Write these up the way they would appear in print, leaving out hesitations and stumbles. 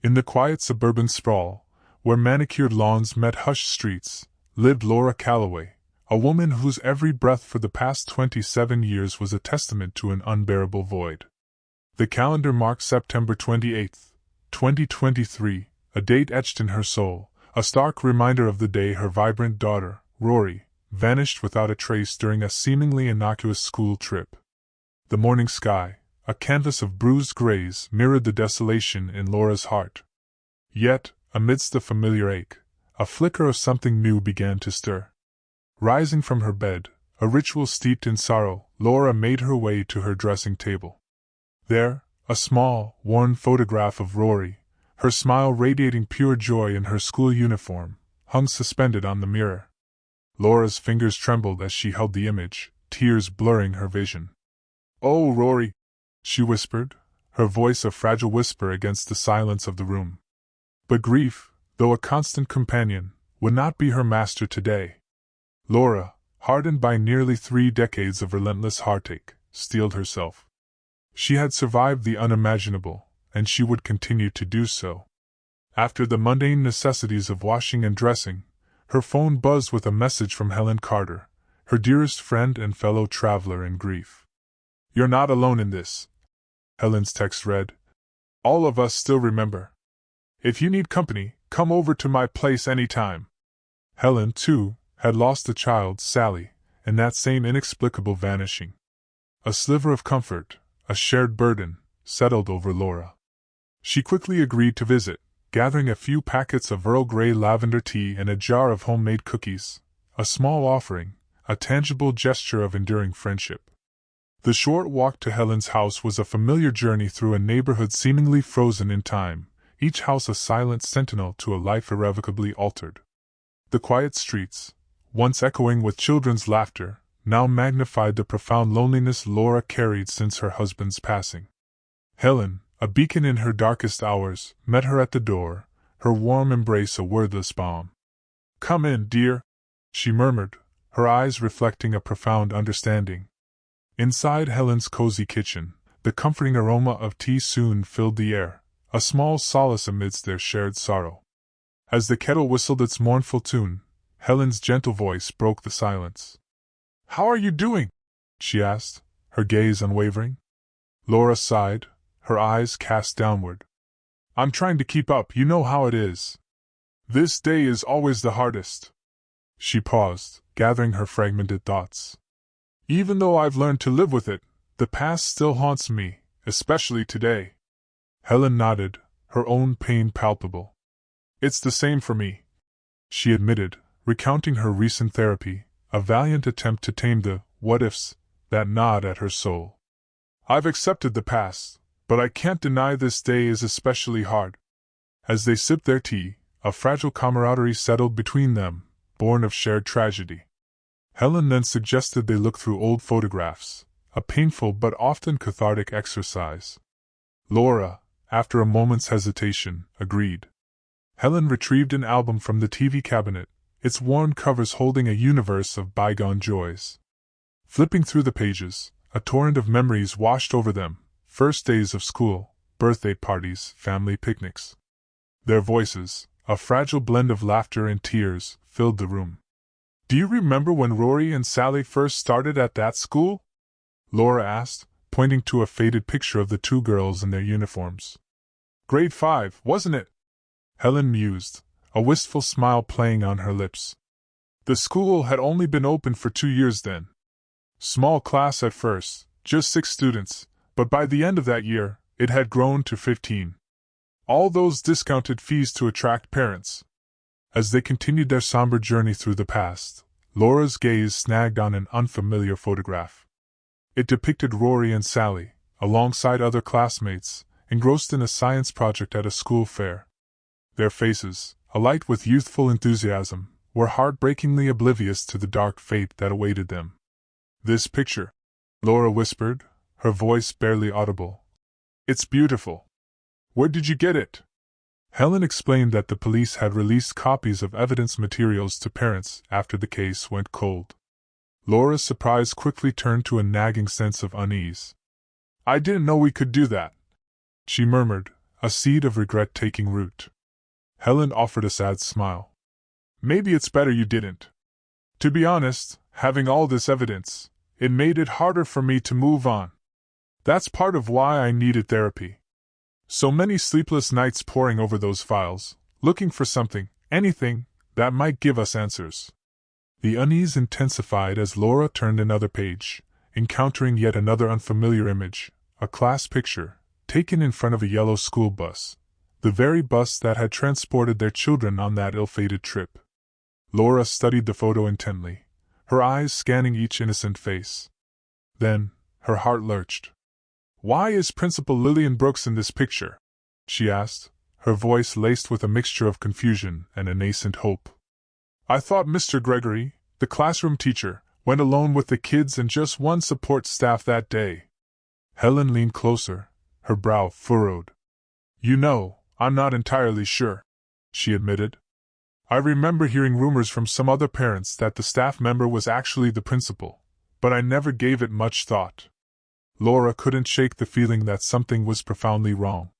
In the quiet suburban sprawl, where manicured lawns met hushed streets, lived Laura Calloway, a woman whose every breath for the past 27 years was a testament to an unbearable void. The calendar marked September 28, 2023, a date etched in her soul, a stark reminder of the day her vibrant daughter, Rory, vanished without a trace during a seemingly innocuous school trip. The morning sky, a canvas of bruised grays, mirrored the desolation in Laura's heart. Yet, amidst the familiar ache, a flicker of something new began to stir. Rising from her bed, a ritual steeped in sorrow, Laura made her way to her dressing table. There, a small, worn photograph of Rory, her smile radiating pure joy in her school uniform, hung suspended on the mirror. Laura's fingers trembled as she held the image, tears blurring her vision. "Oh, Rory," she whispered, her voice a fragile whisper against the silence of the room. But grief, though a constant companion, would not be her master today. Laura, hardened by nearly 3 decades of relentless heartache, steeled herself. She had survived the unimaginable, and she would continue to do so. After the mundane necessities of washing and dressing, her phone buzzed with a message from Helen Carter, her dearest friend and fellow traveler in grief. "You're not alone in this," Helen's text read. "All of us still remember. If you need company, come over to my place anytime." Helen, too, had lost a child, Sally, in that same inexplicable vanishing. A sliver of comfort, a shared burden, settled over Laura. She quickly agreed to visit, gathering a few packets of Earl Grey lavender tea and a jar of homemade cookies, a small offering, a tangible gesture of enduring friendship. The short walk to Helen's house was a familiar journey through a neighborhood seemingly frozen in time, each house a silent sentinel to a life irrevocably altered. The quiet streets, once echoing with children's laughter, now magnified the profound loneliness Laura carried since her husband's passing. Helen, a beacon in her darkest hours, met her at the door, her warm embrace a wordless balm. "Come in, dear," she murmured, her eyes reflecting a profound understanding. Inside Helen's cozy kitchen, the comforting aroma of tea soon filled the air, a small solace amidst their shared sorrow. As the kettle whistled its mournful tune, Helen's gentle voice broke the silence. "How are you doing?" she asked, her gaze unwavering. Laura sighed, her eyes cast downward. "I'm trying to keep up, you know how it is. This day is always the hardest." She paused, gathering her fragmented thoughts. "Even though I've learned to live with it, the past still haunts me, especially today." Helen nodded, her own pain palpable. "It's the same for me," she admitted, recounting her recent therapy, a valiant attempt to tame the what-ifs that gnawed at her soul. "I've accepted the past, but I can't deny this day is especially hard." As they sipped their tea, a fragile camaraderie settled between them, born of shared tragedy. Helen then suggested they look through old photographs, a painful but often cathartic exercise. Laura, after a moment's hesitation, agreed. Helen retrieved an album from the TV cabinet, its worn covers holding a universe of bygone joys. Flipping through the pages, a torrent of memories washed over them, first days of school, birthday parties, family picnics. Their voices, a fragile blend of laughter and tears, filled the room. "Do you remember when Rory and Sally first started at that school?" Laura asked, pointing to a faded picture of the 2 girls in their uniforms. "Grade 5, wasn't it?" Helen mused, a wistful smile playing on her lips. "The school had only been open for 2 years then. Small class at first, just 6 students, but by the end of that year, it had grown to 15. All those discounted fees to attract parents." As they continued their somber journey through the past, Laura's gaze snagged on an unfamiliar photograph. It depicted Rory and Sally, alongside other classmates, engrossed in a science project at a school fair. Their faces, alight with youthful enthusiasm, were heartbreakingly oblivious to the dark fate that awaited them. "This picture," Laura whispered, her voice barely audible. "It's beautiful. Where did you get it?" Helen explained that the police had released copies of evidence materials to parents after the case went cold. Laura's surprise quickly turned to a nagging sense of unease. "I didn't know we could do that," she murmured, a seed of regret taking root. Helen offered a sad smile. Maybe it's better you didn't. To be honest, having all this evidence, it made it harder for me to move on. That's part of why I needed therapy. So many sleepless nights poring over those files, looking for something, anything, that might give us answers. The unease intensified as Laura turned another page, encountering yet another unfamiliar image, a class picture, taken in front of a yellow school bus, the very bus that had transported their children on that ill-fated trip. Laura studied the photo intently, her eyes scanning each innocent face. Then, her heart lurched. "Why is Principal Lillian Brooks in this picture?" she asked, her voice laced with a mixture of confusion and a nascent hope. "I thought Mr. Gregory, the classroom teacher, went alone with the kids and just one support staff that day." Helen leaned closer, her brow furrowed. "You know, I'm not entirely sure," she admitted. "I remember hearing rumors from some other parents that the staff member was actually the principal, but I never gave it much thought." Laura couldn't shake the feeling that something was profoundly wrong.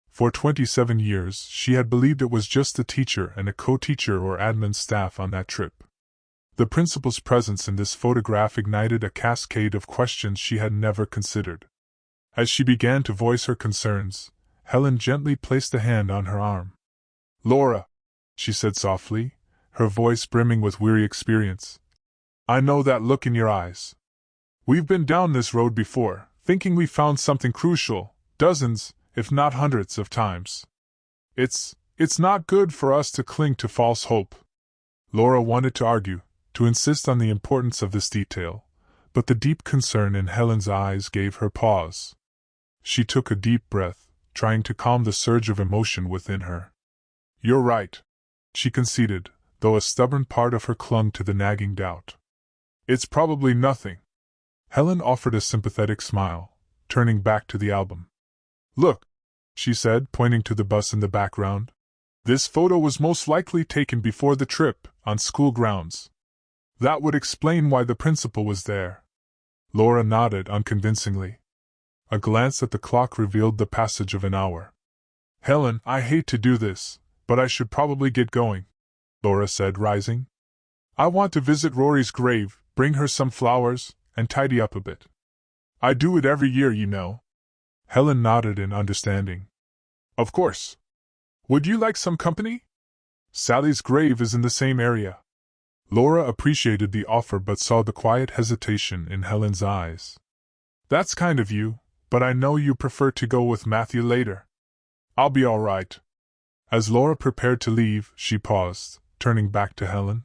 For 27 years, she had believed it was just the teacher and a co-teacher or admin staff on that trip. The principal's presence in this photograph ignited a cascade of questions she had never considered. As she began to voice her concerns, Helen gently placed a hand on her arm. "Laura," she said softly, her voice brimming with weary experience, "I know that look in your eyes. We've been down this road before, thinking we found something crucial, dozens, if not hundreds of times. It's not good for us to cling to false hope." Laura wanted to argue, to insist on the importance of this detail, but the deep concern in Helen's eyes gave her pause. She took a deep breath, trying to calm the surge of emotion within her. "You're right," she conceded, though a stubborn part of her clung to the nagging doubt. "It's probably nothing." Helen offered a sympathetic smile, turning back to the album. "Look," she said, pointing to the bus in the background. "This photo was most likely taken before the trip, on school grounds. That would explain why the principal was there." Laura nodded unconvincingly. A glance at the clock revealed the passage of an hour. "Helen, I hate to do this, but I should probably get going," Laura said, rising. "I want to visit Rory's grave, bring her some flowers, and tidy up a bit. I do it every year, you know." Helen nodded in understanding. "Of course. Would you like some company? Sally's grave is in the same area." Laura appreciated the offer but saw the quiet hesitation in Helen's eyes. "That's kind of you, but I know you prefer to go with Matthew later. I'll be all right." As Laura prepared to leave, she paused, turning back to Helen.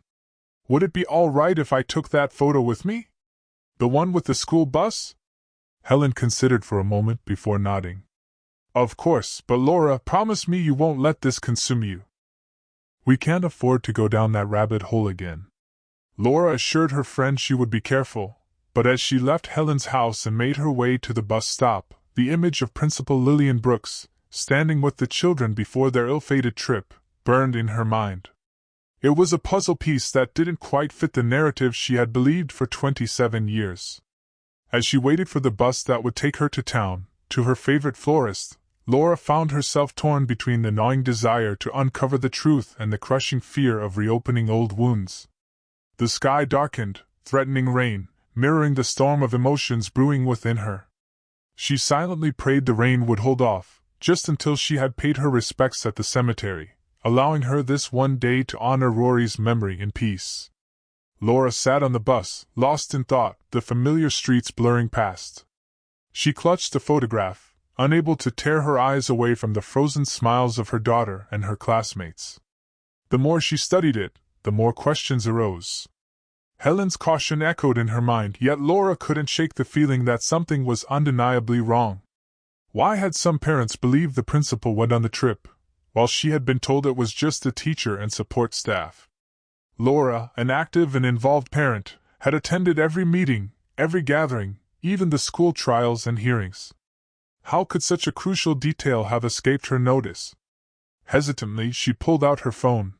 "Would it be all right if I took that photo with me? The one with the school bus?" Helen considered for a moment before nodding. "Of course, but Laura, promise me you won't let this consume you." "We can't afford to go down that rabbit hole again." Laura assured her friend she would be careful, but as she left Helen's house and made her way to the bus stop, the image of Principal Lillian Brooks, standing with the children before their ill-fated trip, burned in her mind. It was a puzzle piece that didn't quite fit the narrative she had believed for 27 years. As she waited for the bus that would take her to town, to her favorite florist, Laura found herself torn between the gnawing desire to uncover the truth and the crushing fear of reopening old wounds. The sky darkened, threatening rain, mirroring the storm of emotions brewing within her. She silently prayed the rain would hold off, just until she had paid her respects at the cemetery, allowing her this one day to honor Rory's memory in peace. Laura sat on the bus, lost in thought, the familiar streets blurring past. She clutched the photograph, unable to tear her eyes away from the frozen smiles of her daughter and her classmates. The more she studied it, the more questions arose. Helen's caution echoed in her mind, yet Laura couldn't shake the feeling that something was undeniably wrong. Why had some parents believed the principal went on the trip, while she had been told it was just the teacher and support staff? Laura, an active and involved parent, had attended every meeting, every gathering, even the school trials and hearings. How could such a crucial detail have escaped her notice? Hesitantly, she pulled out her phone.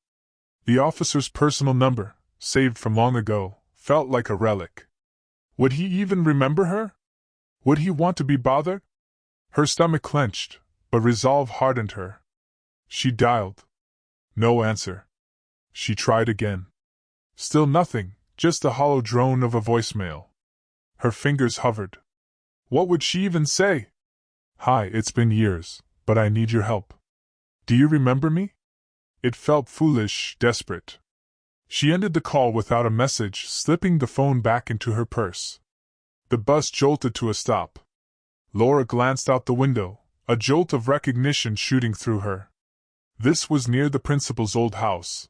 The officer's personal number, saved from long ago, felt like a relic. Would he even remember her? Would he want to be bothered? Her stomach clenched, but resolve hardened her. She dialed. No answer. She tried again. Still nothing, just the hollow drone of a voicemail. Her fingers hovered. What would she even say? Hi, it's been years, but I need your help. Do you remember me? It felt foolish, desperate. She ended the call without a message, slipping the phone back into her purse. The bus jolted to a stop. Laura glanced out the window, a jolt of recognition shooting through her. This was near the principal's old house.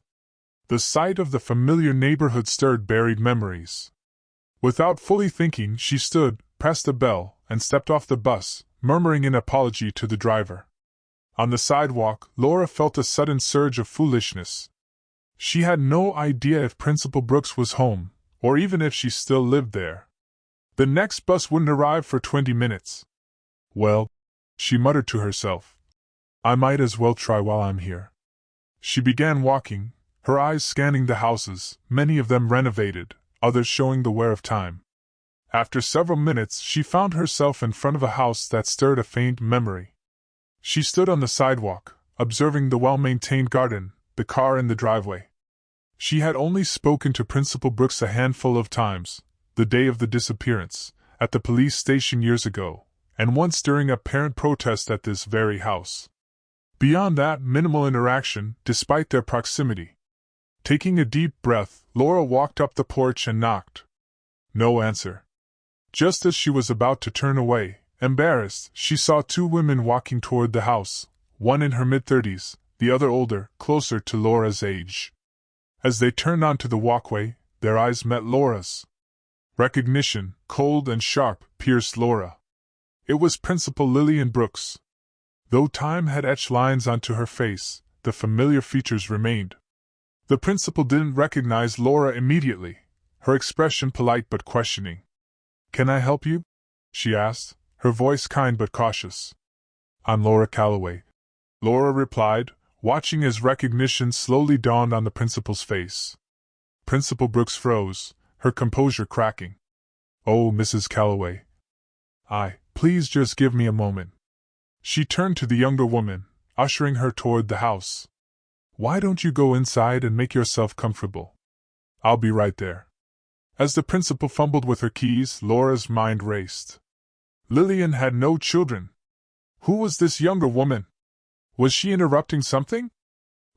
The sight of the familiar neighborhood stirred buried memories. Without fully thinking, she stood, pressed a bell, and stepped off the bus, murmuring an apology to the driver. On the sidewalk, Laura felt a sudden surge of foolishness. She had no idea if Principal Brooks was home, or even if she still lived there. The next bus wouldn't arrive for 20 minutes. Well, she muttered to herself, I might as well try while I'm here. She began walking, her eyes scanning the houses, many of them renovated, others showing the wear of time. After several minutes, she found herself in front of a house that stirred a faint memory. She stood on the sidewalk, observing the well-maintained garden, the car in the driveway. She had only spoken to Principal Brooks a handful of times, the day of the disappearance, at the police station years ago, and once during a parent protest at this very house. Beyond that, minimal interaction, despite their proximity. Taking a deep breath, Laura walked up the porch and knocked. No answer. Just as she was about to turn away, embarrassed, she saw two women walking toward the house, one in her mid-30s, the other older, closer to Laura's age. As they turned onto the walkway, their eyes met Laura's. Recognition, cold and sharp, pierced Laura. It was Principal Lillian Brooks. Though time had etched lines onto her face, the familiar features remained. The principal didn't recognize Laura immediately, her expression polite but questioning. Can I help you? She asked, her voice kind but cautious. I'm Laura Calloway, Laura replied, watching as recognition slowly dawned on the principal's face. Principal Brooks froze, her composure cracking. Oh, Mrs. Calloway. Please just give me a moment. She turned to the younger woman, ushering her toward the house. Why don't you go inside and make yourself comfortable? I'll be right there. As the principal fumbled with her keys, Laura's mind raced. Lillian had no children. Who was this younger woman? Was she interrupting something?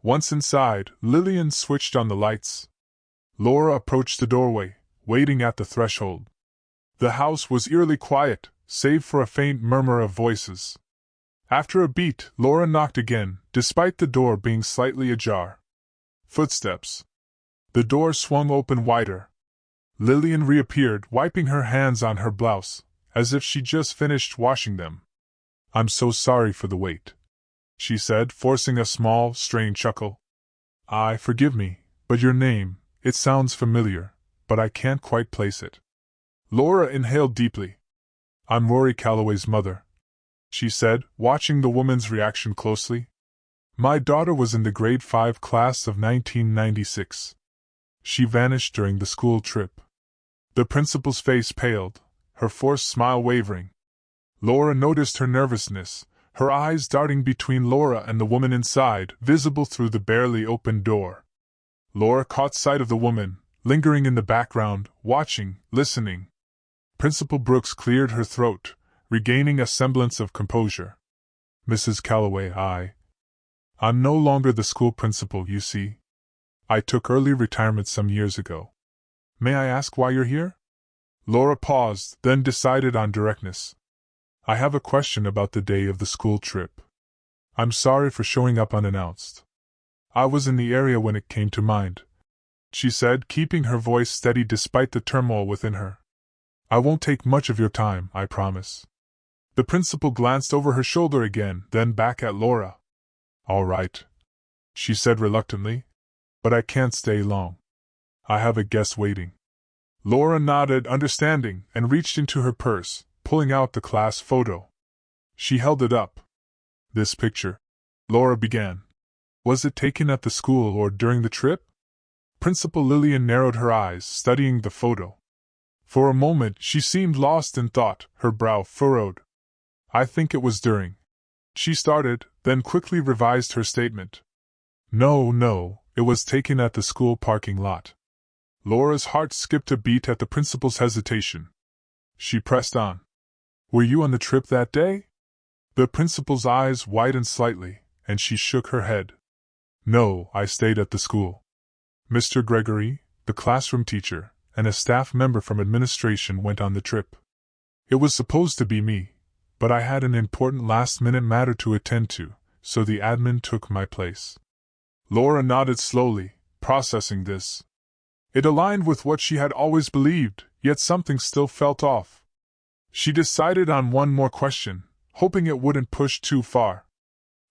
Once inside, Lillian switched on the lights. Laura approached the doorway, waiting at the threshold. The house was eerily quiet, save for a faint murmur of voices. After a beat, Laura knocked again, despite the door being slightly ajar. Footsteps. The door swung open wider. Lillian reappeared, wiping her hands on her blouse, as if she just finished washing them. I'm so sorry for the wait, she said, forcing a small, strained chuckle. Forgive me, but your name, it sounds familiar, but I can't quite place it. Laura inhaled deeply. I'm Rory Calloway's mother, she said, watching the woman's reaction closely. My daughter was in the grade 5 class of 1996. She vanished during the school trip. The principal's face paled, her forced smile wavering. Laura noticed her nervousness, her eyes darting between Laura and the woman inside, visible through the barely opened door. Laura caught sight of the woman, lingering in the background, watching, listening. Principal Brooks cleared her throat, regaining a semblance of composure. Mrs. Calloway, I'm no longer the school principal, you see. I took early retirement some years ago. May I ask why you're here? Laura paused, then decided on directness. I have a question about the day of the school trip. I'm sorry for showing up unannounced. I was in the area when it came to mind, she said, keeping her voice steady despite the turmoil within her. I won't take much of your time, I promise. The principal glanced over her shoulder again, then back at Laura. All right, she said reluctantly, but I can't stay long. I have a guest waiting. Laura nodded, understanding, and reached into her purse, pulling out the class photo. She held it up. This picture, Laura began. Was it taken at the school or during the trip? Principal Lillian narrowed her eyes, studying the photo. For a moment she seemed lost in thought, her brow furrowed. I think it was during. She started, then quickly revised her statement. No, it was taken at the school parking lot. Laura's heart skipped a beat at the principal's hesitation. She pressed on. Were you on the trip that day? The principal's eyes widened slightly, and she shook her head. No, I stayed at the school. Mr. Gregory, the classroom teacher, and a staff member from administration went on the trip. It was supposed to be me, but I had an important last-minute matter to attend to, so the admin took my place. Laura nodded slowly, processing this. It aligned with what she had always believed, yet something still felt off. She decided on one more question, hoping it wouldn't push too far.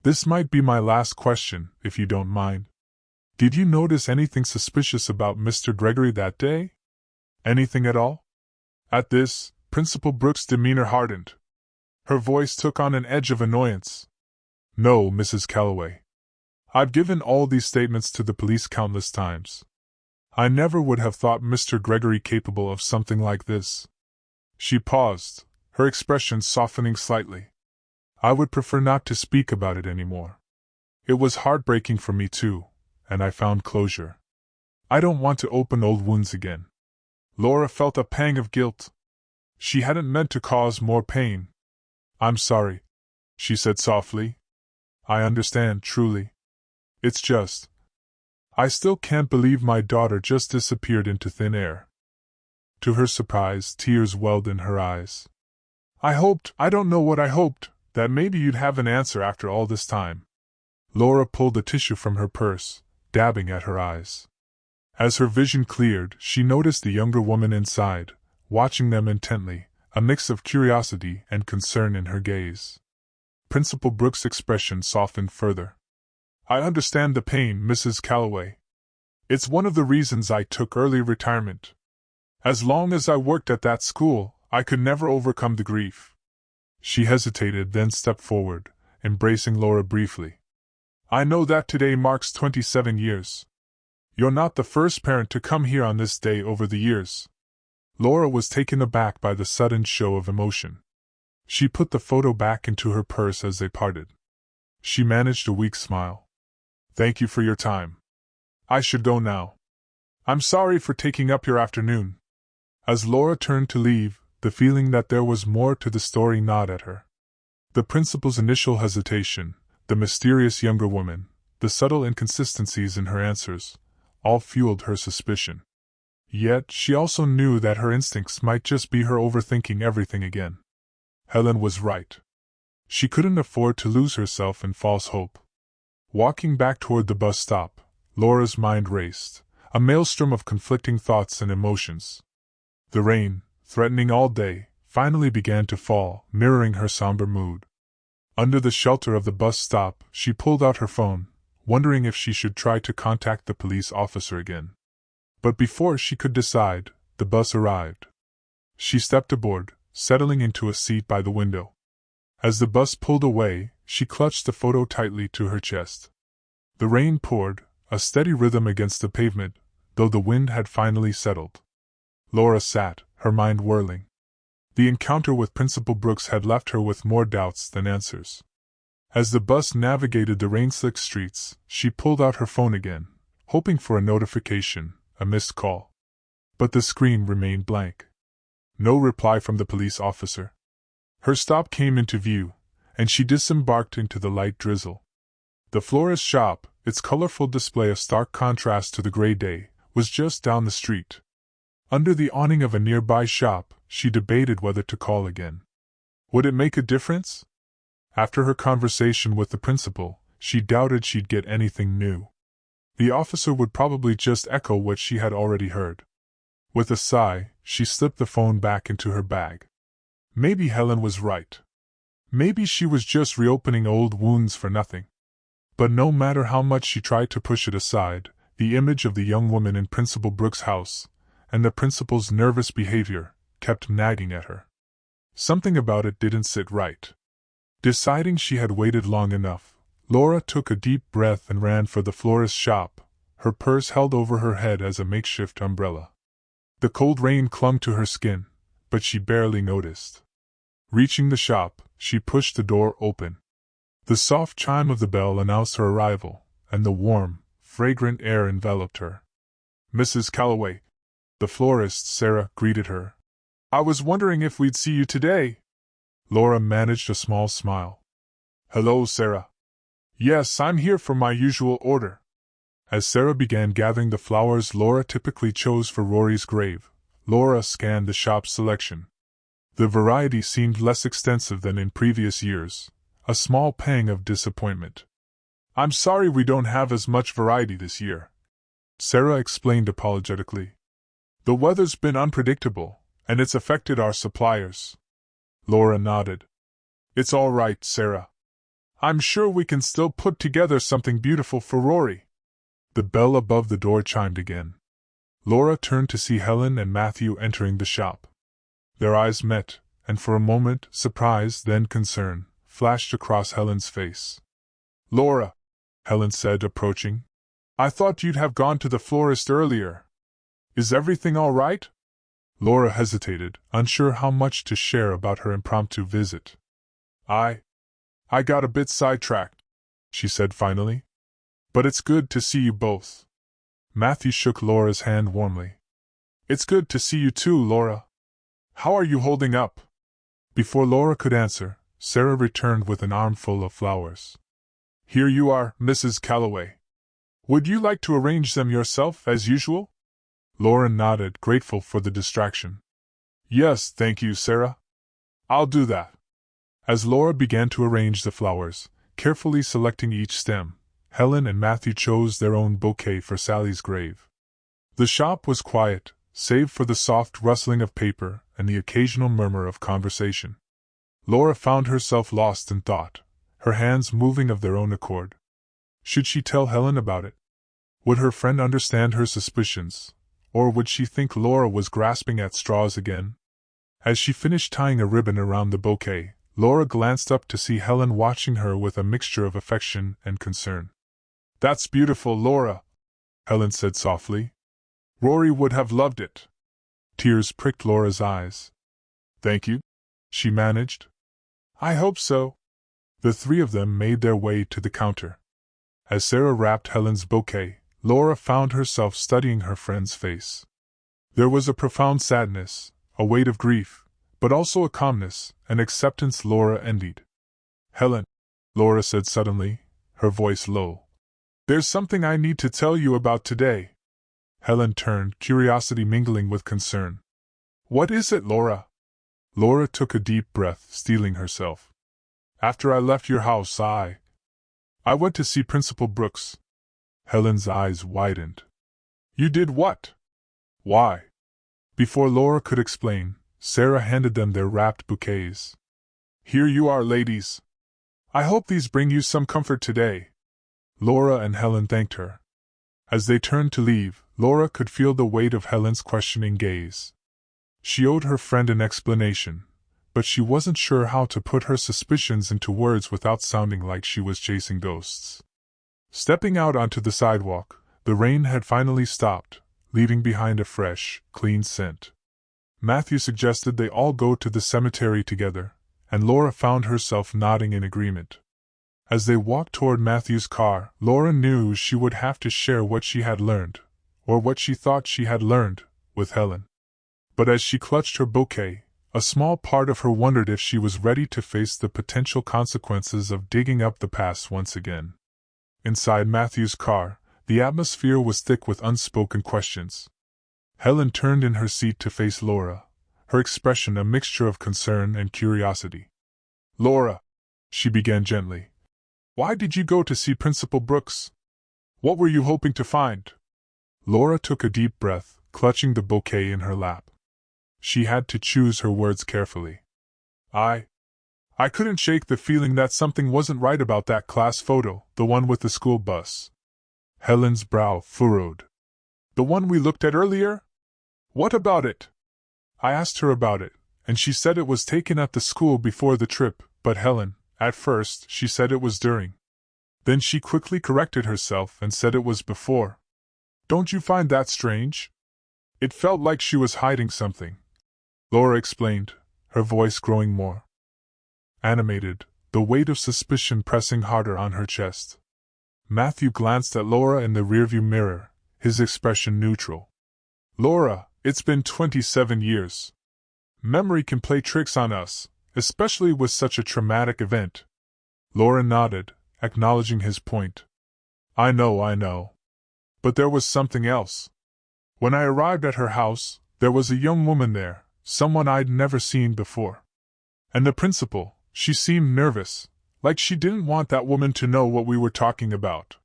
This might be my last question, if you don't mind. Did you notice anything suspicious about Mr. Gregory that day? Anything at all? At this, Principal Brooks' demeanor hardened. Her voice took on an edge of annoyance. No, Mrs. Calloway. I've given all these statements to the police countless times. I never would have thought Mr. Gregory capable of something like this. She paused, her expression softening slightly. I would prefer not to speak about it anymore. It was heartbreaking for me too, and I found closure. I don't want to open old wounds again. Laura felt a pang of guilt. She hadn't meant to cause more pain. I'm sorry, she said softly. I understand, truly. It's just, I still can't believe my daughter just disappeared into thin air. To her surprise, tears welled in her eyes. I don't know what I hoped, that maybe you'd have an answer after all this time. Laura pulled a tissue from her purse, dabbing at her eyes. As her vision cleared, she noticed the younger woman inside, watching them intently, a mix of curiosity and concern in her gaze. Principal Brooks' expression softened further. I understand the pain, Mrs. Calloway. It's one of the reasons I took early retirement. As long as I worked at that school, I could never overcome the grief. She hesitated, then stepped forward, embracing Laura briefly. I know that today marks 27 years. You're not the first parent to come here on this day over the years. Laura was taken aback by the sudden show of emotion. She put the photo back into her purse as they parted. She managed a weak smile. Thank you for your time. I should go now. I'm sorry for taking up your afternoon. As Laura turned to leave, the feeling that there was more to the story gnawed at her. The principal's initial hesitation, the mysterious younger woman, the subtle inconsistencies in her answers, all fueled her suspicion. Yet she also knew that her instincts might just be her overthinking everything again. Helen was right. She couldn't afford to lose herself in false hope. Walking back toward the bus stop, Laura's mind raced, a maelstrom of conflicting thoughts and emotions. The rain, threatening all day, finally began to fall, mirroring her somber mood. Under the shelter of the bus stop, she pulled out her phone, wondering if she should try to contact the police officer again. But before she could decide, the bus arrived. She stepped aboard, settling into a seat by the window. As the bus pulled away, she clutched the photo tightly to her chest. The rain poured, a steady rhythm against the pavement, though the wind had finally settled. Laura sat, her mind whirling. The encounter with Principal Brooks had left her with more doubts than answers. As the bus navigated the rain-slicked streets, she pulled out her phone again, hoping for a notification, a missed call. But the screen remained blank. No reply from the police officer. Her stop came into view, and she disembarked into the light drizzle. The florist's shop, its colorful display a stark contrast to the gray day, was just down the street. Under the awning of a nearby shop, she debated whether to call again. Would it make a difference? After her conversation with the principal, she doubted she'd get anything new. The officer would probably just echo what she had already heard. With a sigh, she slipped the phone back into her bag. Maybe Helen was right. Maybe she was just reopening old wounds for nothing. But no matter how much she tried to push it aside, the image of the young woman in Principal Brooks' house, and the principal's nervous behavior, kept nagging at her. Something about it didn't sit right. Deciding she had waited long enough, Laura took a deep breath and ran for the florist's shop, her purse held over her head as a makeshift umbrella. The cold rain clung to her skin, but she barely noticed. Reaching the shop, she pushed the door open. The soft chime of the bell announced her arrival, and the warm, fragrant air enveloped her. "Mrs. Calloway," the florist, Sarah, greeted her. "I was wondering if we'd see you today." Laura managed a small smile. "Hello, Sarah. Yes, I'm here for my usual order." As Sarah began gathering the flowers Laura typically chose for Rory's grave, Laura scanned the shop's selection. The variety seemed less extensive than in previous years, a small pang of disappointment. "I'm sorry we don't have as much variety this year," Sarah explained apologetically. "The weather's been unpredictable, and it's affected our suppliers." Laura nodded. "It's all right, Sarah. I'm sure we can still put together something beautiful for Rory." The bell above the door chimed again. Laura turned to see Helen and Matthew entering the shop. Their eyes met, and for a moment, surprise, then concern, flashed across Helen's face. "Laura," Helen said, approaching, "I thought you'd have gone to the florist earlier. Is everything all right?" Laura hesitated, unsure how much to share about her impromptu visit. I got a bit sidetracked," she said finally. "But it's good to see you both." Matthew shook Laura's hand warmly. "It's good to see you too, Laura. How are you holding up?" Before Laura could answer, Sarah returned with an armful of flowers. "Here you are, Mrs. Calloway. Would you like to arrange them yourself, as usual?" Laura nodded, grateful for the distraction. "Yes, thank you, Sarah. I'll do that." As Laura began to arrange the flowers, carefully selecting each stem, Helen and Matthew chose their own bouquet for Sally's grave. The shop was quiet, save for the soft rustling of paper and the occasional murmur of conversation. Laura found herself lost in thought, her hands moving of their own accord. Should she tell Helen about it? Would her friend understand her suspicions, or would she think Laura was grasping at straws again? As she finished tying a ribbon around the bouquet, Laura glanced up to see Helen watching her with a mixture of affection and concern. "That's beautiful, Laura," Helen said softly. "Rory would have loved it." Tears pricked Laura's eyes. "Thank you," she managed. "I hope so." The three of them made their way to the counter. As Sarah wrapped Helen's bouquet, Laura found herself studying her friend's face. There was a profound sadness, a weight of grief, but also a calmness, an acceptance Laura envied. "Helen," Laura said suddenly, her voice low, "there's something I need to tell you about today." Helen turned, curiosity mingling with concern. "What is it, Laura?" Laura took a deep breath, steeling herself. "After I left your house, I went to see Principal Brooks." Helen's eyes widened. "You did what? Why?" Before Laura could explain, Sarah handed them their wrapped bouquets. "Here you are, ladies. I hope these bring you some comfort today." Laura and Helen thanked her. As they turned to leave, Laura could feel the weight of Helen's questioning gaze. She owed her friend an explanation, but she wasn't sure how to put her suspicions into words without sounding like she was chasing ghosts. Stepping out onto the sidewalk, the rain had finally stopped, leaving behind a fresh, clean scent. Matthew suggested they all go to the cemetery together, and Laura found herself nodding in agreement. As they walked toward Matthew's car, Laura knew she would have to share what she had learned, or what she thought she had learned, with Helen. But as she clutched her bouquet, a small part of her wondered if she was ready to face the potential consequences of digging up the past once again. Inside Matthew's car, the atmosphere was thick with unspoken questions. Helen turned in her seat to face Laura, her expression a mixture of concern and curiosity. "Laura," she began gently, "why did you go to see Principal Brooks? What were you hoping to find?" Laura took a deep breath, clutching the bouquet in her lap. She had to choose her words carefully. I couldn't shake the feeling that something wasn't right about that class photo, the one with the school bus." Helen's brow furrowed. "The one we looked at earlier? What about it?" "I asked her about it, and she said it was taken at the school before the trip, but Helen, at first, she said it was during. Then she quickly corrected herself and said it was before. Don't you find that strange? It felt like she was hiding something," Laura explained, her voice growing more animated, the weight of suspicion pressing harder on her chest. Matthew glanced at Laura in the rearview mirror, his expression neutral. "Laura, it's been 27 years. Memory can play tricks on us, especially with such a traumatic event." Laura nodded, acknowledging his point. I know. But there was something else. When I arrived at her house, there was a young woman there, someone I'd never seen before. And the principal, she seemed nervous, like she didn't want that woman to know what we were talking about."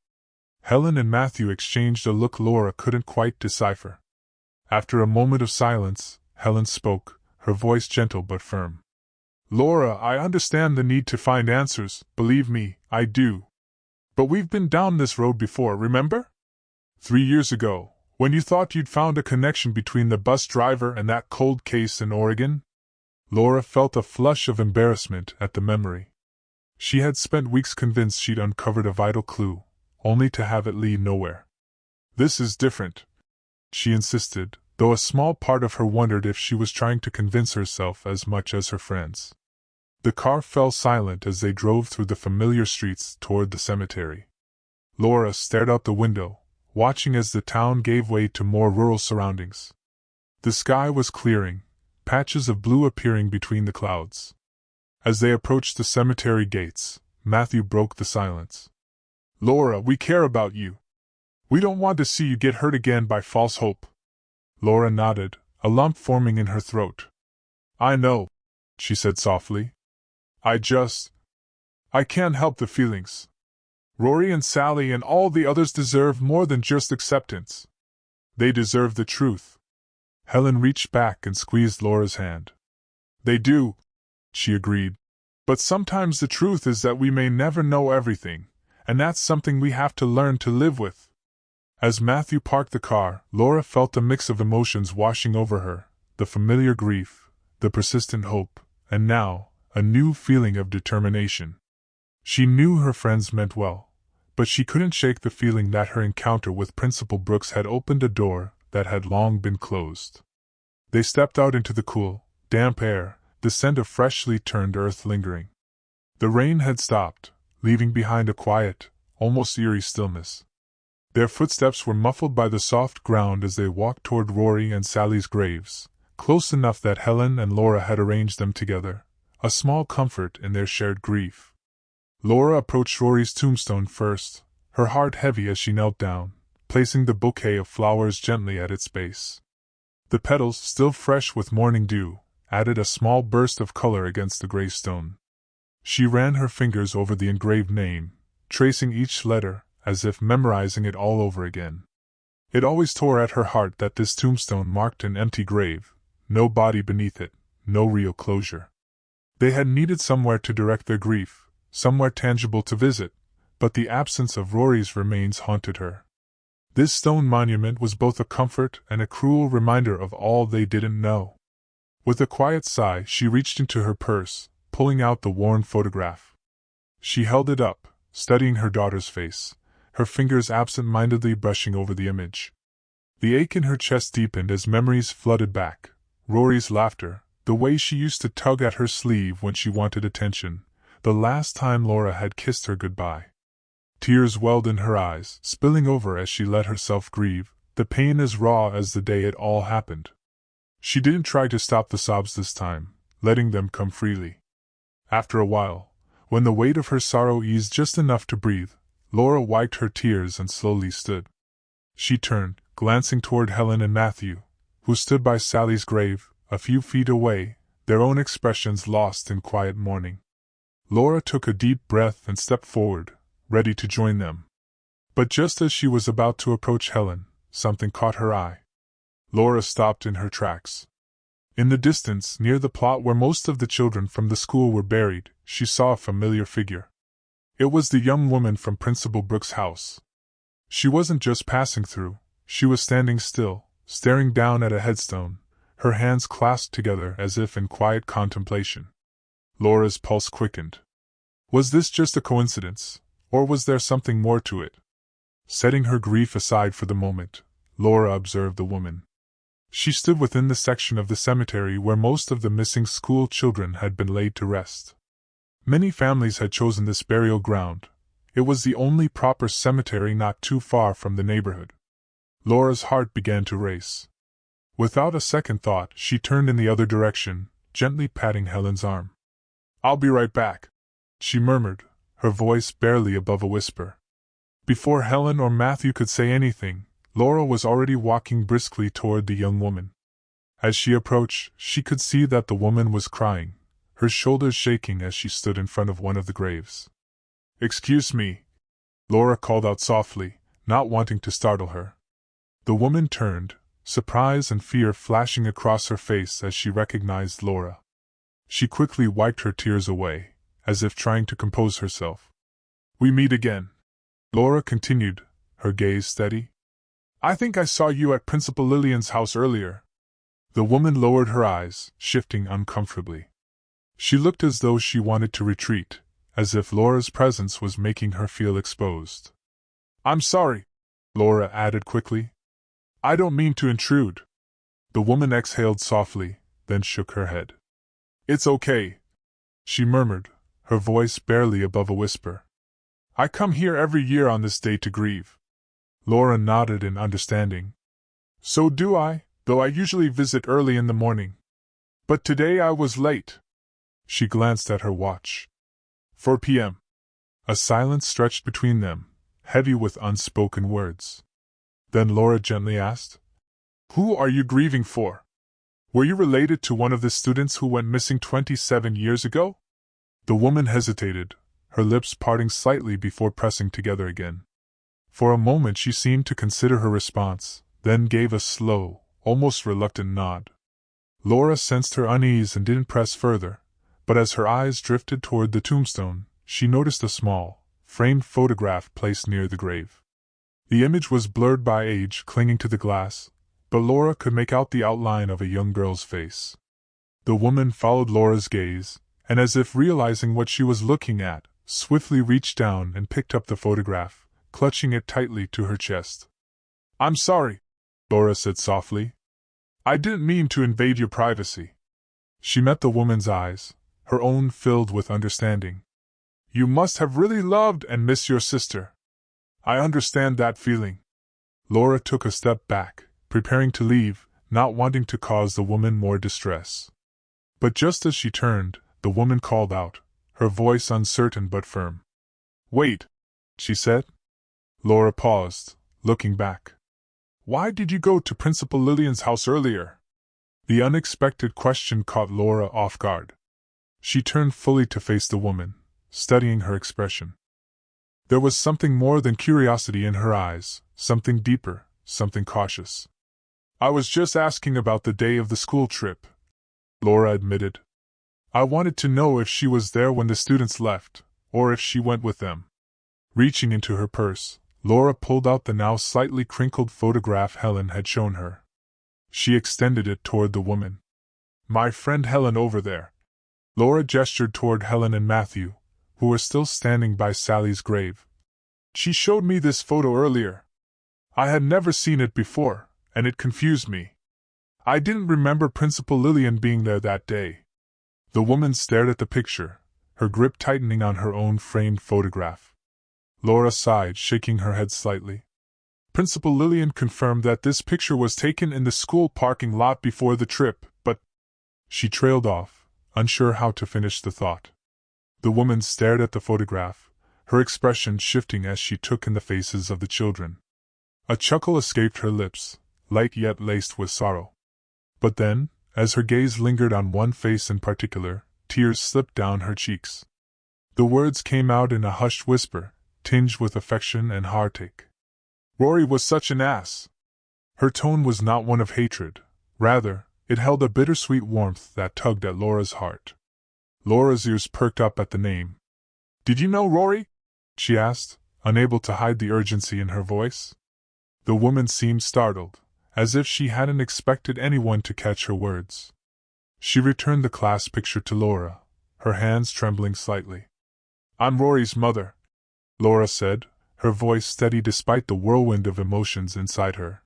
Helen and Matthew exchanged a look Laura couldn't quite decipher. After a moment of silence, Helen spoke, her voice gentle but firm. "Laura, I understand the need to find answers, believe me, I do. But we've been down this road before, remember? 3 years ago, when you thought you'd found a connection between the bus driver and that cold case in Oregon?" Laura felt a flush of embarrassment at the memory. She had spent weeks convinced she'd uncovered a vital clue, only to have it lead nowhere. "This is different," she insisted, though a small part of her wondered if she was trying to convince herself as much as her friends. The car fell silent as they drove through the familiar streets toward the cemetery. Laura stared out the window, watching as the town gave way to more rural surroundings. The sky was clearing, patches of blue appearing between the clouds. As they approached the cemetery gates, Matthew broke the silence. "Laura, we care about you. We don't want to see you get hurt again by false hope." Laura nodded, a lump forming in her throat. "I know," she said softly. I can't help the feelings. Rory and Sally and all the others deserve more than just acceptance. They deserve the truth." Helen reached back and squeezed Laura's hand. "They do," she agreed. "But sometimes the truth is that we may never know everything, and that's something we have to learn to live with." As Matthew parked the car, Laura felt a mix of emotions washing over her, the familiar grief, the persistent hope, and now, a new feeling of determination. She knew her friends meant well, but she couldn't shake the feeling that her encounter with Principal Brooks had opened a door that had long been closed. They stepped out into the cool, damp air, the scent of freshly turned earth lingering. The rain had stopped, leaving behind a quiet, almost eerie stillness. Their footsteps were muffled by the soft ground as they walked toward Rory and Sally's graves, close enough that Helen and Laura had arranged them together, a small comfort in their shared grief. Laura approached Rory's tombstone first, her heart heavy as she knelt down, placing the bouquet of flowers gently at its base. The petals, still fresh with morning dew, added a small burst of color against the gray stone. She ran her fingers over the engraved name, tracing each letter, as if memorizing it all over again. It always tore at her heart that this tombstone marked an empty grave, no body beneath it, no real closure. They had needed somewhere to direct their grief, somewhere tangible to visit, but the absence of Rory's remains haunted her. This stone monument was both a comfort and a cruel reminder of all they didn't know. With a quiet sigh, she reached into her purse, pulling out the worn photograph. She held it up, studying her daughter's face, her fingers absent-mindedly brushing over the image. The ache in her chest deepened as memories flooded back. Rory's laughter, the way she used to tug at her sleeve when she wanted attention, the last time Laura had kissed her goodbye. Tears welled in her eyes, spilling over as she let herself grieve, the pain as raw as the day it all happened. She didn't try to stop the sobs this time, letting them come freely. After a while, when the weight of her sorrow eased just enough to breathe, Laura wiped her tears and slowly stood. She turned, glancing toward Helen and Matthew, who stood by Sally's grave, a few feet away, their own expressions lost in quiet mourning. Laura took a deep breath and stepped forward, ready to join them. But just as she was about to approach Helen, something caught her eye. Laura stopped in her tracks. In the distance, near the plot where most of the children from the school were buried, she saw a familiar figure. It was the young woman from Principal Brooks' house. She wasn't just passing through, she was standing still, staring down at a headstone, her hands clasped together as if in quiet contemplation. Laura's pulse quickened. Was this just a coincidence, or was there something more to it? Setting her grief aside for the moment, Laura observed the woman. She stood within the section of the cemetery where most of the missing school children had been laid to rest. Many families had chosen this burial ground. It was the only proper cemetery not too far from the neighborhood. Laura's heart began to race. Without a second thought, she turned in the other direction, gently patting Helen's arm. "I'll be right back," she murmured, her voice barely above a whisper. Before Helen or Matthew could say anything, Laura was already walking briskly toward the young woman. As she approached, she could see that the woman was crying, her shoulders shaking as she stood in front of one of the graves. "Excuse me," Laura called out softly, not wanting to startle her. The woman turned, surprise and fear flashing across her face as she recognized Laura. She quickly wiped her tears away, as if trying to compose herself. "We meet again," Laura continued, her gaze steady. "I think I saw you at Principal Lillian's house earlier." The woman lowered her eyes, shifting uncomfortably. She looked as though she wanted to retreat, as if Laura's presence was making her feel exposed. "I'm sorry," Laura added quickly. "I don't mean to intrude." The woman exhaled softly, then shook her head. "It's okay," she murmured, her voice barely above a whisper. "I come here every year on this day to grieve." Laura nodded in understanding. "So do I, though I usually visit early in the morning. But today I was late." She glanced at her watch. 4 p.m. A silence stretched between them, heavy with unspoken words. Then Laura gently asked, "Who are you grieving for? Were you related to one of the students who went missing 27 years ago?" The woman hesitated, her lips parting slightly before pressing together again. For a moment she seemed to consider her response, then gave a slow, almost reluctant nod. Laura sensed her unease and didn't press further, but as her eyes drifted toward the tombstone, she noticed a small, framed photograph placed near the grave. The image was blurred by age clinging to the glass, but Laura could make out the outline of a young girl's face. The woman followed Laura's gaze, and as if realizing what she was looking at, swiftly reached down and picked up the photograph, clutching it tightly to her chest. "I'm sorry," Laura said softly. "I didn't mean to invade your privacy." She met the woman's eyes, her own filled with understanding. "You must have really loved and missed your sister. I understand that feeling." Laura took a step back, preparing to leave, not wanting to cause the woman more distress. But just as she turned, the woman called out, her voice uncertain but firm. "Wait," she said. Laura paused, looking back. "Why did you go to Principal Lillian's house earlier?" The unexpected question caught Laura off guard. She turned fully to face the woman, studying her expression. There was something more than curiosity in her eyes, something deeper, something cautious. "I was just asking about the day of the school trip," Laura admitted. "I wanted to know if she was there when the students left, or if she went with them." Reaching into her purse, Laura pulled out the now slightly crinkled photograph Helen had shown her. She extended it toward the woman. "My friend Helen over there." Laura gestured toward Helen and Matthew, who were still standing by Sally's grave. "She showed me this photo earlier. I had never seen it before, and it confused me. I didn't remember Principal Lillian being there that day." The woman stared at the picture, her grip tightening on her own framed photograph. Laura sighed, shaking her head slightly. "Principal Lillian confirmed that this picture was taken in the school parking lot before the trip, but—" She trailed off, unsure how to finish the thought. The woman stared at the photograph, her expression shifting as she took in the faces of the children. A chuckle escaped her lips, light yet laced with sorrow. But then, as her gaze lingered on one face in particular, tears slipped down her cheeks. The words came out in a hushed whisper, tinged with affection and heartache. "Rory was such an ass." Her tone was not one of hatred, rather, it held a bittersweet warmth that tugged at Laura's heart. Laura's ears perked up at the name. "Did you know Rory?" she asked, unable to hide the urgency in her voice. The woman seemed startled, as if she hadn't expected anyone to catch her words. She returned the class picture to Laura, her hands trembling slightly. "I'm Rory's mother," Laura said, her voice steady despite the whirlwind of emotions inside her.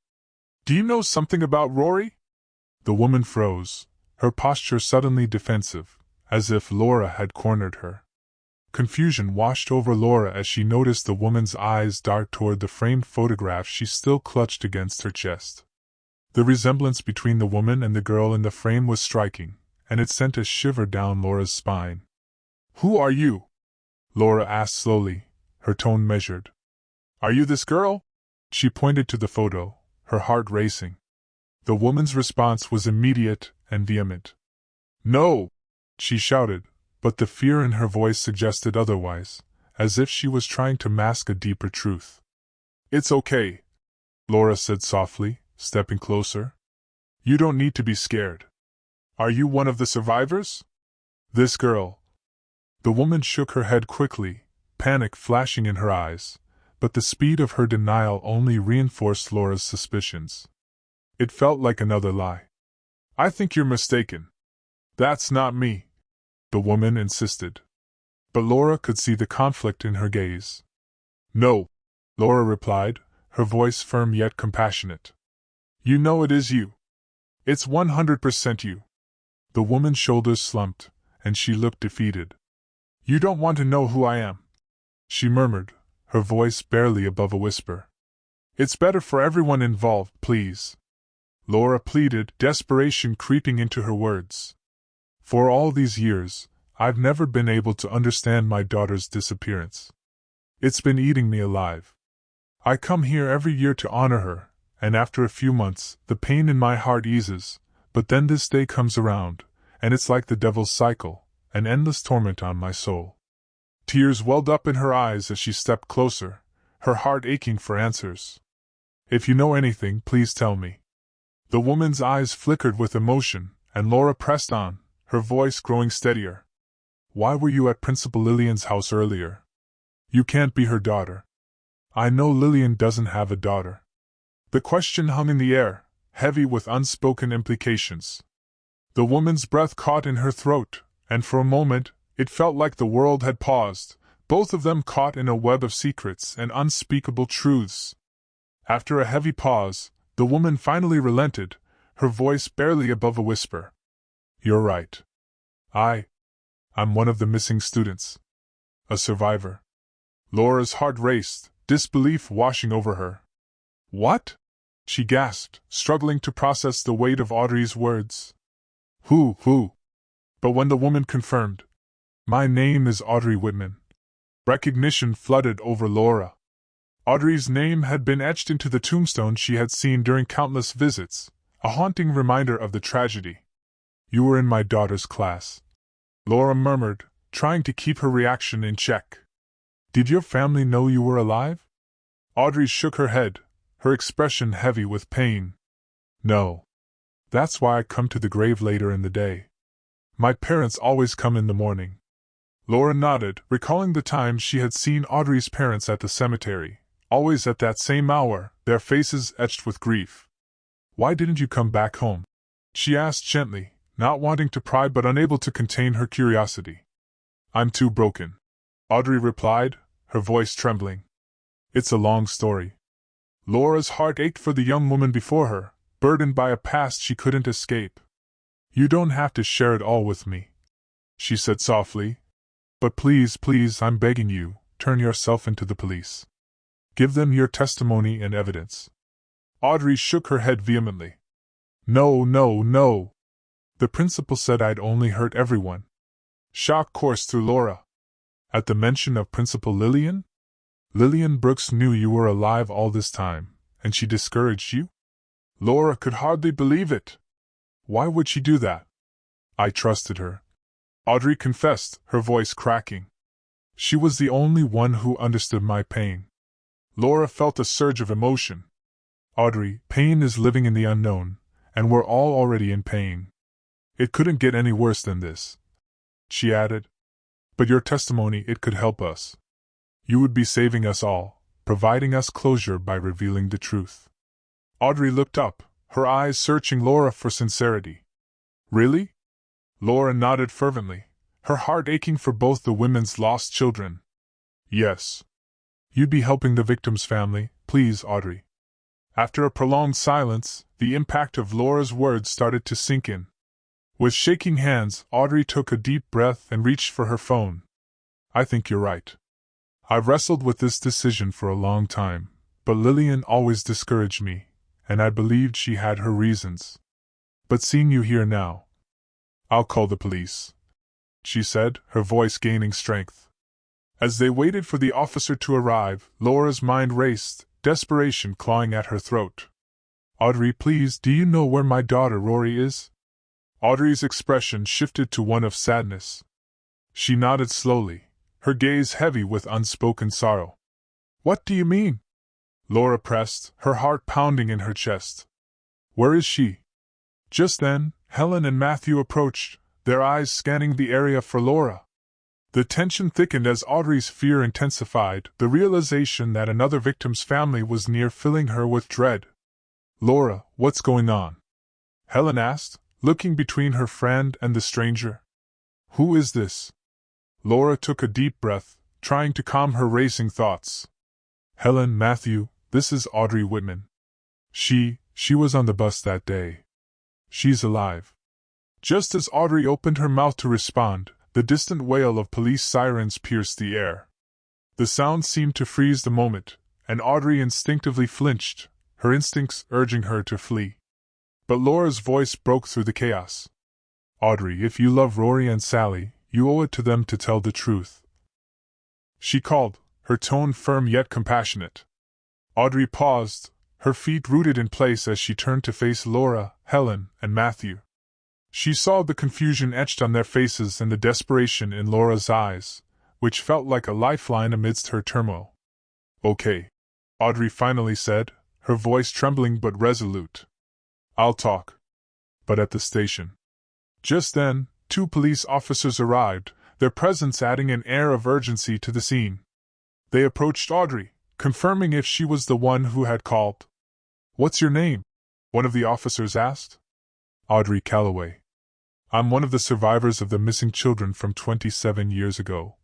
"Do you know something about Rory?" The woman froze, her posture suddenly defensive, as if Laura had cornered her. Confusion washed over Laura as she noticed the woman's eyes dart toward the framed photograph she still clutched against her chest. The resemblance between the woman and the girl in the frame was striking, and it sent a shiver down Laura's spine. "Who are you?" Laura asked slowly, her tone measured. "Are you this girl?" She pointed to the photo, her heart racing. The woman's response was immediate and vehement. "No!" she shouted, but the fear in her voice suggested otherwise, as if she was trying to mask a deeper truth. "It's okay," Laura said softly, stepping closer. "You don't need to be scared. Are you one of the survivors?" "This girl." The woman shook her head quickly, panic flashing in her eyes, but the speed of her denial only reinforced Laura's suspicions. It felt like another lie. "I think you're mistaken. That's not me," the woman insisted. But Laura could see the conflict in her gaze. "No," Laura replied, her voice firm yet compassionate. "You know it is you. It's 100% you." The woman's shoulders slumped, and she looked defeated. "You don't want to know who I am," she murmured, her voice barely above a whisper. "It's better for everyone involved, please," Laura pleaded, desperation creeping into her words. "For all these years, I've never been able to understand my daughter's disappearance. It's been eating me alive. I come here every year to honor her, and after a few months, the pain in my heart eases, but then this day comes around, and it's like the devil's cycle, an endless torment on my soul." Tears welled up in her eyes as she stepped closer, her heart aching for answers. "If you know anything, please tell me." The woman's eyes flickered with emotion, and Laura pressed on, her voice growing steadier. "Why were you at Principal Lillian's house earlier? You can't be her daughter." "I know Lillian doesn't have a daughter." The question hung in the air, heavy with unspoken implications. The woman's breath caught in her throat, and for a moment, it felt like the world had paused, both of them caught in a web of secrets and unspeakable truths. After a heavy pause, the woman finally relented, her voice barely above a whisper. "You're right. I'm one of the missing students. A survivor." Laura's heart raced, disbelief washing over her. "What?" she gasped, struggling to process the weight of Audrey's words. Who? But when the woman confirmed, "My name is Audrey Whitman," recognition flooded over Laura. Audrey's name had been etched into the tombstone she had seen during countless visits, a haunting reminder of the tragedy. "You were in my daughter's class," Laura murmured, trying to keep her reaction in check. "Did your family know you were alive?" Audrey shook her head, her expression heavy with pain. "No. That's why I come to the grave later in the day. My parents always come in the morning." Laura nodded, recalling the times she had seen Audrey's parents at the cemetery, always at that same hour, their faces etched with grief. "Why didn't you come back home?" she asked gently, not wanting to pry but unable to contain her curiosity. "I'm too broken," Audrey replied, her voice trembling. "It's a long story." Laura's heart ached for the young woman before her, burdened by a past she couldn't escape. "You don't have to share it all with me," she said softly. "But please, I'm begging you, turn yourself into the police. Give them your testimony and evidence." Audrey shook her head vehemently. No. The principal said I'd only hurt everyone." Shock coursed through Laura. "At the mention of Principal Lillian? Lillian Brooks knew you were alive all this time, and she discouraged you?" Laura could hardly believe it. "Why would she do that?" "I trusted her," Audrey confessed, her voice cracking. "She was the only one who understood my pain." Laura felt a surge of emotion. "Audrey, pain is living in the unknown, and we're all already in pain. It couldn't get any worse than this," she added. "But your testimony, it could help us. You would be saving us all, providing us closure by revealing the truth." Audrey looked up, her eyes searching Laura for sincerity. "Really?" Laura nodded fervently, her heart aching for both the women's lost children. "Yes. You'd be helping the victim's family, please, Audrey." After a prolonged silence, the impact of Laura's words started to sink in. With shaking hands, Audrey took a deep breath and reached for her phone. I think you're right. I've wrestled with this decision for a long time, but Lillian always discouraged me, and I believed she had her reasons. But seeing you here now, I'll call the police, she said, her voice gaining strength. As they waited for the officer to arrive, Laura's mind raced, desperation clawing at her throat. Audrey, please, do you know where my daughter Rory is? Audrey's expression shifted to one of sadness. She nodded slowly, her gaze heavy with unspoken sorrow. What do you mean? Laura pressed, her heart pounding in her chest. Where is she? Just then, Helen and Matthew approached, their eyes scanning the area for Laura. The tension thickened as Audrey's fear intensified, the realization that another victim's family was near filling her with dread. Laura, what's going on? Helen asked, looking between her friend and the stranger. Who is this? Laura took a deep breath, trying to calm her racing thoughts. Helen, Matthew, this is Audrey Whitman. She was on the bus that day. She's alive. Just as Audrey opened her mouth to respond, the distant wail of police sirens pierced the air. The sound seemed to freeze the moment, and Audrey instinctively flinched, her instincts urging her to flee. But Laura's voice broke through the chaos. Audrey, if you love Rory and Sally, you owe it to them to tell the truth. She called, her tone firm yet compassionate. Audrey paused, her feet rooted in place as she turned to face Laura, Helen, and Matthew. She saw the confusion etched on their faces and the desperation in Laura's eyes, which felt like a lifeline amidst her turmoil. Okay, Audrey finally said, her voice trembling but resolute. I'll talk. But at the station. Just then, 2 police officers arrived, their presence adding an air of urgency to the scene. They approached Audrey, confirming if she was the one who had called. What's your name? One of the officers asked. Audrey Calloway. I'm one of the survivors of the missing children from 27 years ago,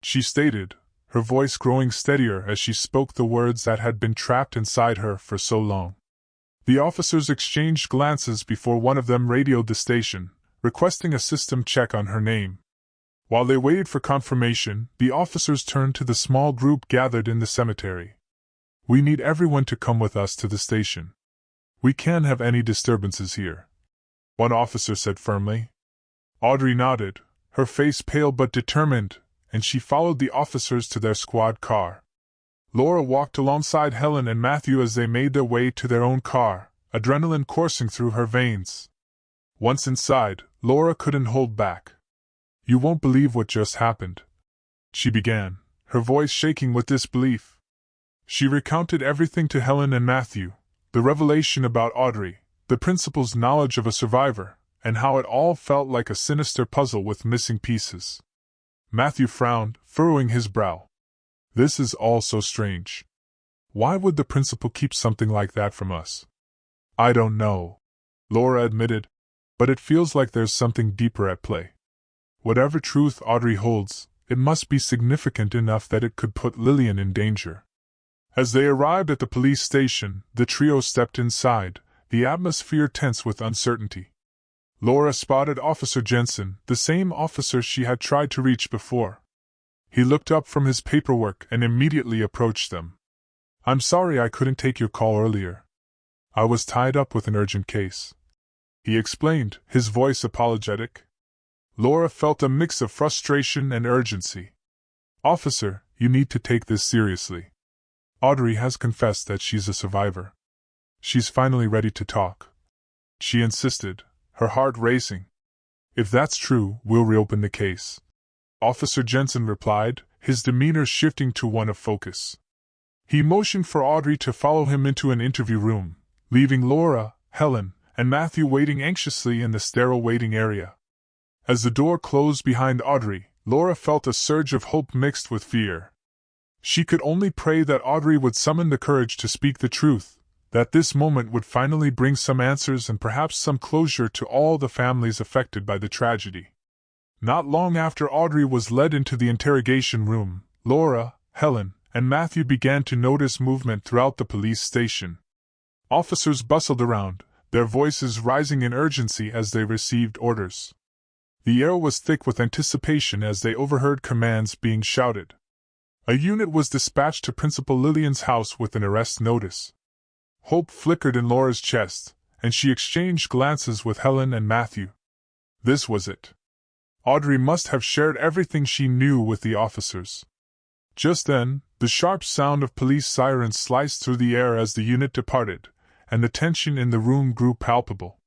she stated, her voice growing steadier as she spoke the words that had been trapped inside her for so long. The officers exchanged glances before one of them radioed the station, requesting a system check on her name. While they waited for confirmation, the officers turned to the small group gathered in the cemetery. We need everyone to come with us to the station. We can't have any disturbances here, one officer said firmly. Audrey nodded, her face pale but determined, and she followed the officers to their squad car. Laura walked alongside Helen and Matthew as they made their way to their own car, adrenaline coursing through her veins. Once inside, Laura couldn't hold back. You won't believe what just happened, she began, her voice shaking with disbelief. She recounted everything to Helen and Matthew, the revelation about Audrey, the principal's knowledge of a survivor, and how it all felt like a sinister puzzle with missing pieces. Matthew frowned, furrowing his brow. This is all so strange. Why would the principal keep something like that from us? I don't know, Laura admitted, but it feels like there's something deeper at play. Whatever truth Audrey holds, it must be significant enough that it could put Lillian in danger. As they arrived at the police station, the trio stepped inside, the atmosphere tense with uncertainty. Laura spotted Officer Jensen, the same officer she had tried to reach before. He looked up from his paperwork and immediately approached them. I'm sorry I couldn't take your call earlier. I was tied up with an urgent case, he explained, his voice apologetic. Laura felt a mix of frustration and urgency. Officer, you need to take this seriously. Audrey has confessed that she's a survivor. She's finally ready to talk, she insisted, her heart racing. If that's true, we'll reopen the case, Officer Jensen replied, his demeanor shifting to one of focus. He motioned for Audrey to follow him into an interview room, leaving Laura, Helen, and Matthew waiting anxiously in the sterile waiting area. As the door closed behind Audrey, Laura felt a surge of hope mixed with fear. She could only pray that Audrey would summon the courage to speak the truth, that this moment would finally bring some answers and perhaps some closure to all the families affected by the tragedy. Not long after Audrey was led into the interrogation room, Laura, Helen, and Matthew began to notice movement throughout the police station. Officers bustled around, their voices rising in urgency as they received orders. The air was thick with anticipation as they overheard commands being shouted. A unit was dispatched to Principal Lillian's house with an arrest notice. Hope flickered in Laura's chest, and she exchanged glances with Helen and Matthew. This was it. Audrey must have shared everything she knew with the officers. Just then, the sharp sound of police sirens sliced through the air as the unit departed, and the tension in the room grew palpable.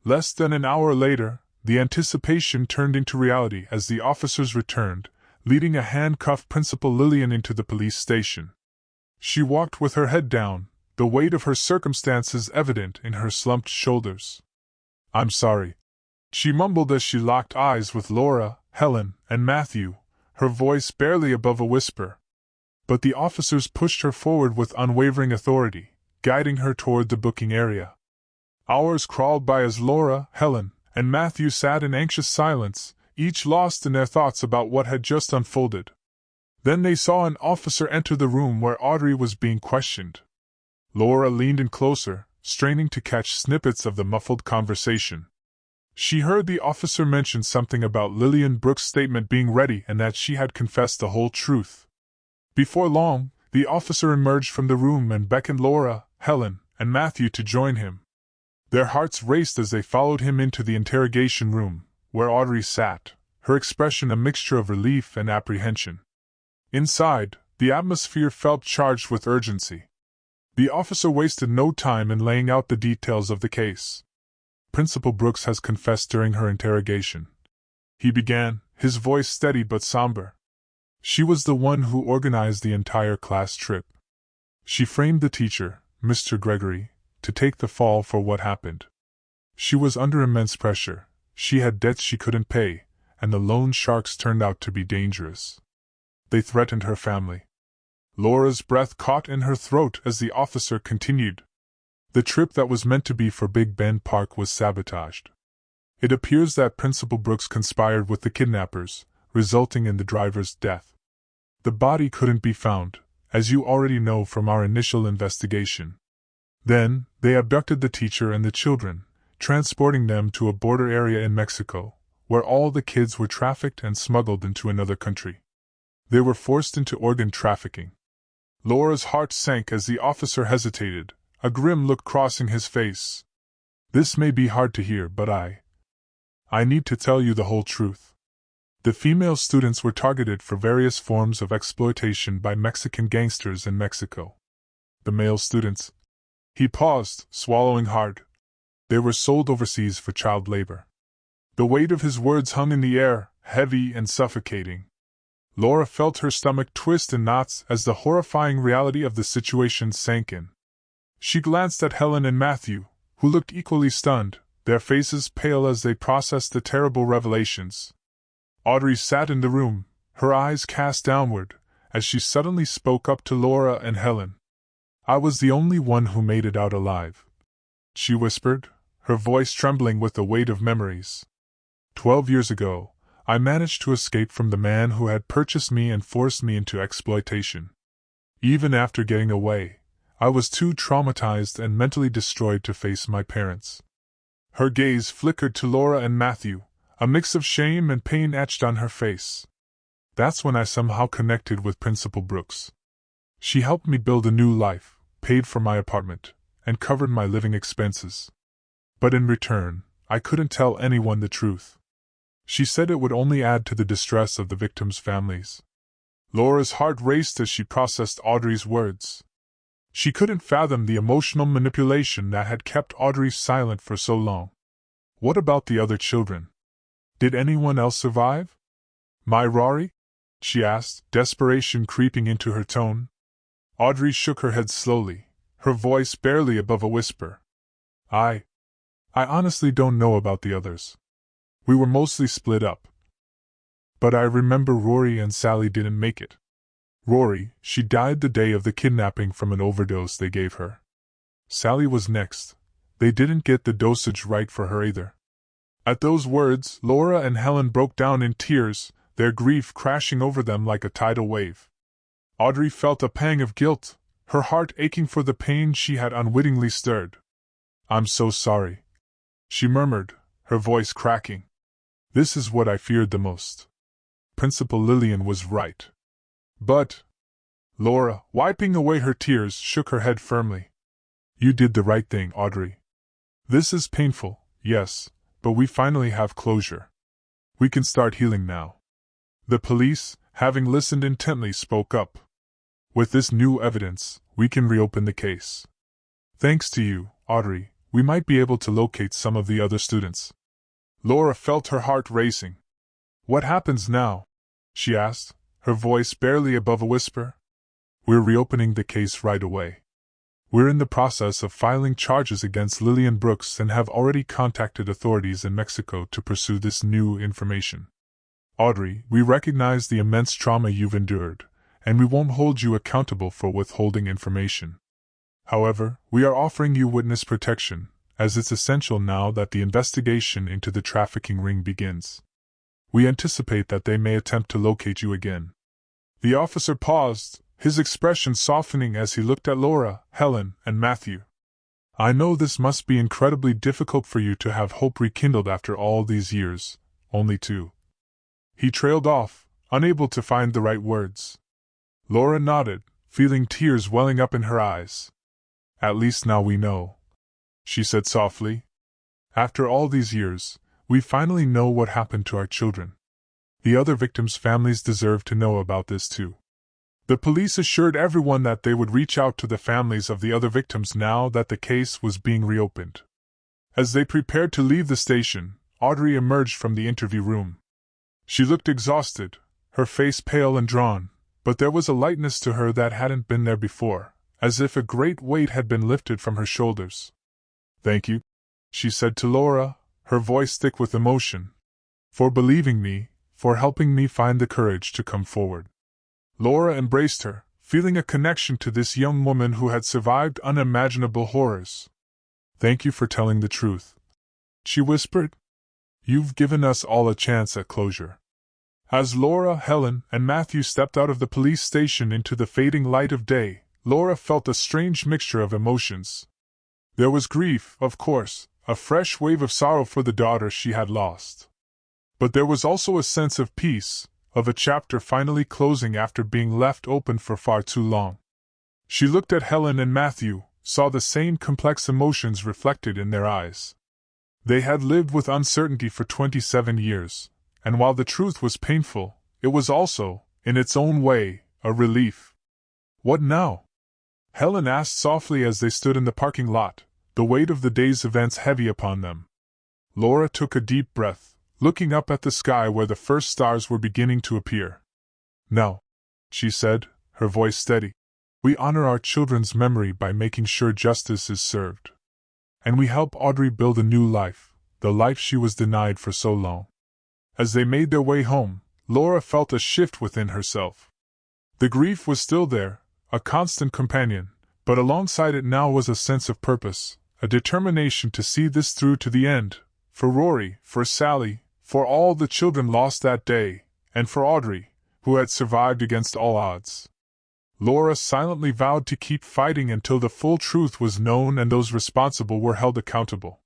Less than an hour later, the anticipation turned into reality as the officers returned, leading a handcuffed Principal Lillian into the police station. She walked with her head down, the weight of her circumstances evident in her slumped shoulders. "I'm sorry," she mumbled as she locked eyes with Laura, Helen, and Matthew, her voice barely above a whisper. But the officers pushed her forward with unwavering authority, guiding her toward the booking area. Hours crawled by as Laura, Helen, and Matthew sat in anxious silence, each lost in their thoughts about what had just unfolded. Then they saw an officer enter the room where Audrey was being questioned. Laura leaned in closer, straining to catch snippets of the muffled conversation. She heard the officer mention something about Lillian Brooks' statement being ready and that she had confessed the whole truth. Before long, the officer emerged from the room and beckoned Laura, Helen, and Matthew to join him. Their hearts raced as they followed him into the interrogation room, where Audrey sat, her expression a mixture of relief and apprehension. Inside, the atmosphere felt charged with urgency. The officer wasted no time in laying out the details of the case. "Principal Brooks has confessed during her interrogation," he began, his voice steady but somber. "She was the one who organized the entire class trip. She framed the teacher, Mr. Gregory, to take the fall for what happened. She was under immense pressure, she had debts she couldn't pay, and the loan sharks turned out to be dangerous. They threatened her family." Laura's breath caught in her throat as the officer continued. "The trip that was meant to be for Big Bend Park was sabotaged. It appears that Principal Brooks conspired with the kidnappers, resulting in the driver's death. The body couldn't be found, as you already know from our initial investigation. Then, they abducted the teacher and the children, transporting them to a border area in Mexico, where all the kids were trafficked and smuggled into another country. They were forced into organ trafficking." Laura's heart sank as the officer hesitated, a grim look crossing his face. "This may be hard to hear, but I need to tell you the whole truth. The female students were targeted for various forms of exploitation by Mexican gangsters in Mexico. The male students—" He paused, swallowing hard. "They were sold overseas for child labor." The weight of his words hung in the air, heavy and suffocating. Laura felt her stomach twist in knots as the horrifying reality of the situation sank in. She glanced at Helen and Matthew, who looked equally stunned, their faces pale as they processed the terrible revelations. Audrey sat in the room, her eyes cast downward, as she suddenly spoke up to Laura and Helen. "I was the only one who made it out alive," she whispered, her voice trembling with the weight of memories. 12 years ago, I managed to escape from the man who had purchased me and forced me into exploitation. Even after getting away, I was too traumatized and mentally destroyed to face my parents." Her gaze flickered to Laura and Matthew, a mix of shame and pain etched on her face. "That's when I somehow connected with Principal Brooks. She helped me build a new life, paid for my apartment, and covered my living expenses. But in return, I couldn't tell anyone the truth. She said it would only add to the distress of the victims' families." Laura's heart raced as she processed Audrey's words. She couldn't fathom the emotional manipulation that had kept Audrey silent for so long. "What about the other children? Did anyone else survive? My Rory?" she asked, desperation creeping into her tone. Audrey shook her head slowly, her voice barely above a whisper. I honestly don't know about the others. We were mostly split up. But I remember Rory and Sally didn't make it. Rory, she died the day of the kidnapping from an overdose they gave her. Sally was next. They didn't get the dosage right for her either." At those words, Laura and Helen broke down in tears, their grief crashing over them like a tidal wave. Audrey felt a pang of guilt, her heart aching for the pain she had unwittingly stirred. "I'm so sorry," she murmured, her voice cracking. This is what I feared the most. Principal Lillian was right. But... Laura, wiping away her tears, shook her head firmly. You did the right thing, Audrey. This is painful, yes, but we finally have closure. We can start healing now. The police, having listened intently, spoke up. With this new evidence, we can reopen the case. Thanks to you, Audrey, we might be able to locate some of the other students. Laura felt her heart racing. What happens now? She asked, her voice barely above a whisper. We're reopening the case right away. We're in the process of filing charges against Lillian Brooks and have already contacted authorities in Mexico to pursue this new information. Audrey, we recognize the immense trauma you've endured, and we won't hold you accountable for withholding information. However, we are offering you witness protection, as it's essential now that the investigation into the trafficking ring begins. We anticipate that they may attempt to locate you again. The officer paused, his expression softening as he looked at Laura, Helen, and Matthew. I know this must be incredibly difficult for you to have hope rekindled after all these years, only to... He trailed off, unable to find the right words. Laura nodded, feeling tears welling up in her eyes. At least now we know, she said softly. After all these years, we finally know what happened to our children. The other victims' families deserve to know about this too. The police assured everyone that they would reach out to the families of the other victims now that the case was being reopened. As they prepared to leave the station, Audrey emerged from the interview room. She looked exhausted, her face pale and drawn, but there was a lightness to her that hadn't been there before, as if a great weight had been lifted from her shoulders. Thank you, she said to Laura, her voice thick with emotion, for believing me, for helping me find the courage to come forward. Laura embraced her, feeling a connection to this young woman who had survived unimaginable horrors. Thank you for telling the truth, she whispered. You've given us all a chance at closure. As Laura, Helen, and Matthew stepped out of the police station into the fading light of day, Laura felt a strange mixture of emotions. There was grief, of course, a fresh wave of sorrow for the daughter she had lost. But there was also a sense of peace, of a chapter finally closing after being left open for far too long. She looked at Helen and Matthew, saw the same complex emotions reflected in their eyes. They had lived with uncertainty for 27 years, and while the truth was painful, it was also, in its own way, a relief. What now? Helen asked softly as they stood in the parking lot, the weight of the day's events heavy upon them. Laura took a deep breath, looking up at the sky where the first stars were beginning to appear. Now, she said, her voice steady, we honor our children's memory by making sure justice is served. And we help Audrey build a new life, the life she was denied for so long. As they made their way home, Laura felt a shift within herself. The grief was still there, a constant companion, but alongside it now was a sense of purpose, a determination to see this through to the end, for Rory, for Sally, for all the children lost that day, and for Audrey, who had survived against all odds. Laura silently vowed to keep fighting until the full truth was known and those responsible were held accountable.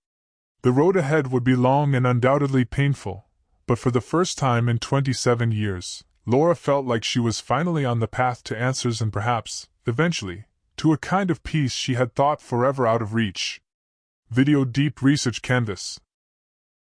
The road ahead would be long and undoubtedly painful, but for the first time in 27 years, Laura felt like she was finally on the path to answers and perhaps, eventually, to a kind of peace she had thought forever out of reach. Video Deep Research Canvas.